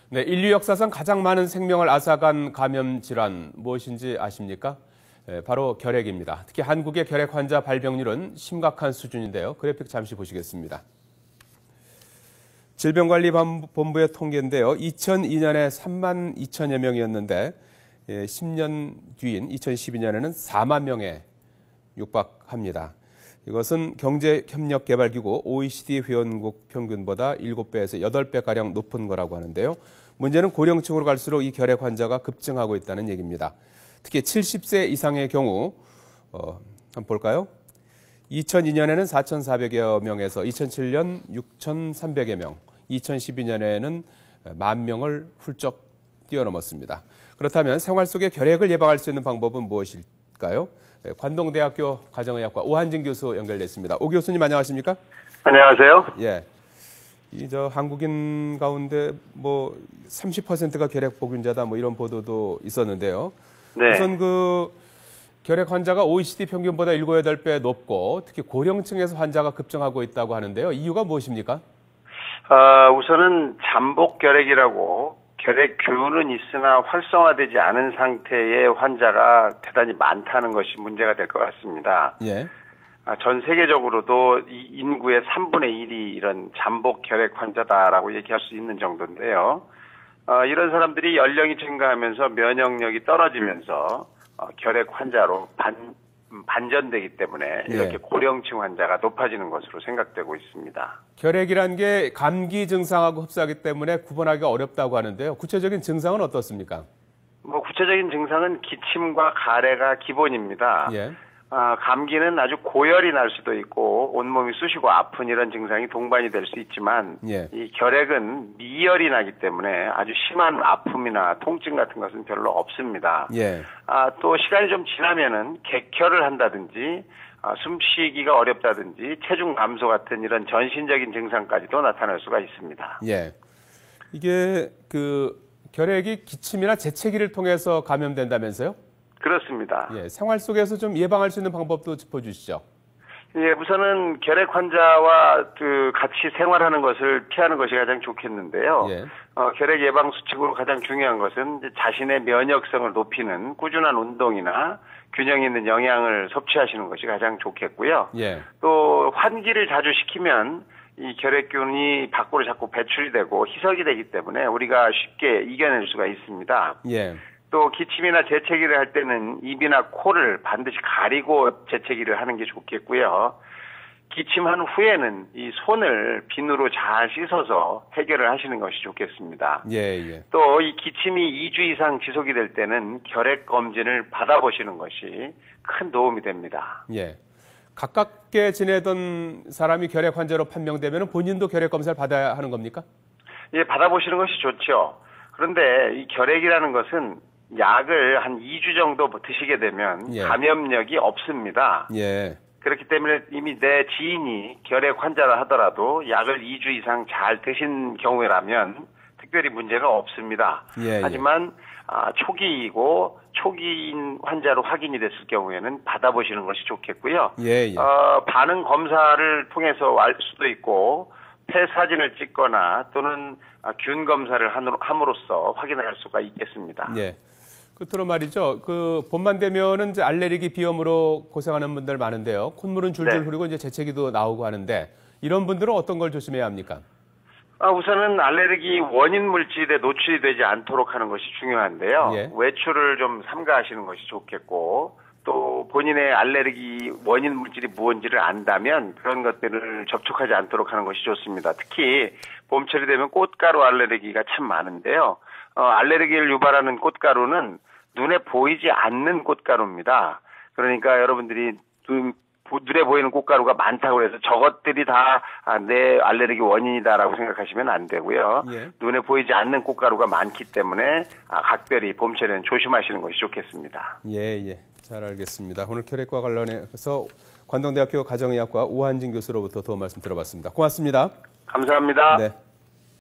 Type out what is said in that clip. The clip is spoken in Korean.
네, 인류 역사상 가장 많은 생명을 앗아간 감염 질환 무엇인지 아십니까? 네, 바로 결핵입니다. 특히 한국의 결핵 환자 발병률은 심각한 수준인데요. 그래픽 잠시 보시겠습니다. 질병관리본부의 통계인데요. 2002년에 3만 2천여 명이었는데 10년 뒤인 2012년에는 4만 명에 육박합니다. 이것은 경제협력개발기구 OECD 회원국 평균보다 7배에서 8배가량 높은 거라고 하는데요. 문제는 고령층으로 갈수록 이 결핵 환자가 급증하고 있다는 얘기입니다. 특히 70세 이상의 경우 한번 볼까요? 2002년에는 4,400여 명에서 2007년 6,300여 명, 2012년에는 1만 명을 훌쩍 뛰어넘었습니다. 그렇다면 생활 속의 결핵을 예방할 수 있는 방법은 무엇일까요? 관동대학교 가정의학과 오한진 교수 연결됐습니다. 오 교수님 안녕하십니까? 안녕하세요. 예. 한국인 가운데 30%가 결핵 보균자다 이런 보도도 있었는데요. 네. 우선 결핵 환자가 OECD 평균보다 7, 8배 높고 특히 고령층에서 환자가 급증하고 있다고 하는데요. 이유가 무엇입니까? 우선은 잠복 결핵이라고 결핵균은 있으나 활성화되지 않은 상태의 환자가 대단히 많다는 것이 문제가 될 것 같습니다. 예. 전 세계적으로도 이 인구의 3분의 1이 이런 잠복 결핵 환자다라고 얘기할 수 있는 정도인데요. 이런 사람들이 연령이 증가하면서 면역력이 떨어지면서 결핵 환자로 반전되기 때문에 이렇게 고령층 환자가 높아지는 것으로 생각되고 있습니다. 결핵이란 게 감기 증상하고 흡사하기 때문에 구분하기가 어렵다고 하는데요. 구체적인 증상은 어떻습니까? 구체적인 증상은 기침과 가래가 기본입니다. 예. 감기는 아주 고열이 날 수도 있고 온몸이 쑤시고 아픈 이런 증상이 동반이 될 수 있지만 이 결핵은 미열이 나기 때문에 아주 심한 아픔이나 통증 같은 것은 별로 없습니다. 예. 또 시간이 좀 지나면은 객혈을 한다든지 숨쉬기가 어렵다든지 체중 감소 같은 이런 전신적인 증상까지도 나타날 수가 있습니다. 예. 이게 결핵이 기침이나 재채기를 통해서 감염된다면서요? 그렇습니다. 예, 생활 속에서 좀 예방할 수 있는 방법도 짚어주시죠. 예, 우선은 결핵 환자와 같이 생활하는 것을 피하는 것이 가장 좋겠는데요. 예. 결핵 예방 수칙으로 가장 중요한 것은 이제 자신의 면역성을 높이는 꾸준한 운동이나 균형 있는 영양을 섭취하시는 것이 가장 좋겠고요. 예. 또 환기를 자주 시키면 이 결핵균이 밖으로 자꾸 배출이 되고 희석이 되기 때문에 우리가 쉽게 이겨낼 수가 있습니다. 예. 또 기침이나 재채기를 할 때는 입이나 코를 반드시 가리고 재채기를 하는 게 좋겠고요. 기침한 후에는 이 손을 비누로 잘 씻어서 해결을 하시는 것이 좋겠습니다. 예. 또 이 기침이 2주 이상 지속이 될 때는 결핵 검진을 받아보시는 것이 큰 도움이 됩니다. 예. 가깝게 지내던 사람이 결핵 환자로 판명되면 본인도 결핵 검사를 받아야 하는 겁니까? 예, 받아보시는 것이 좋죠. 그런데 이 결핵이라는 것은 약을 한 2주 정도 드시게 되면 감염력이 없습니다. 예. 그렇기 때문에 이미 내 지인이 결핵 환자라 하더라도 약을 2주 이상 잘 드신 경우라면 특별히 문제가 없습니다. 하지만 초기이고 초기인 환자로 확인이 됐을 경우에는 받아보시는 것이 좋겠고요. 반응 검사를 통해서 알 수도 있고 폐 사진을 찍거나 또는 균 검사를 함으로써 확인할 수가 있겠습니다. 예. 끝으로 말이죠. 봄만 되면은 이제 알레르기 비염으로 고생하는 분들 많은데요. 콧물은 줄줄 흐르고 이제 재채기도 나오고 하는데 이런 분들은 어떤 걸 조심해야 합니까? 우선은 알레르기 원인 물질에 노출이 되지 않도록 하는 것이 중요한데요. 외출을 좀 삼가하시는 것이 좋겠고 또 본인의 알레르기 원인 물질이 무엇인지를 안다면 그런 것들을 접촉하지 않도록 하는 것이 좋습니다. 특히 봄철이 되면 꽃가루 알레르기가 참 많은데요. 알레르기를 유발하는 꽃가루는 눈에 보이지 않는 꽃가루입니다. 그러니까 여러분들이 눈에 보이는 꽃가루가 많다고 해서 저것들이 다 내 알레르기 원인이다라고 생각하시면 안 되고요. 눈에 보이지 않는 꽃가루가 많기 때문에 각별히 봄철에는 조심하시는 것이 좋겠습니다. 예. 잘 알겠습니다. 오늘 결핵과 관련해서 관동대학교 가정의학과 오한진 교수로부터 도움 말씀 들어봤습니다. 고맙습니다. 감사합니다. 네.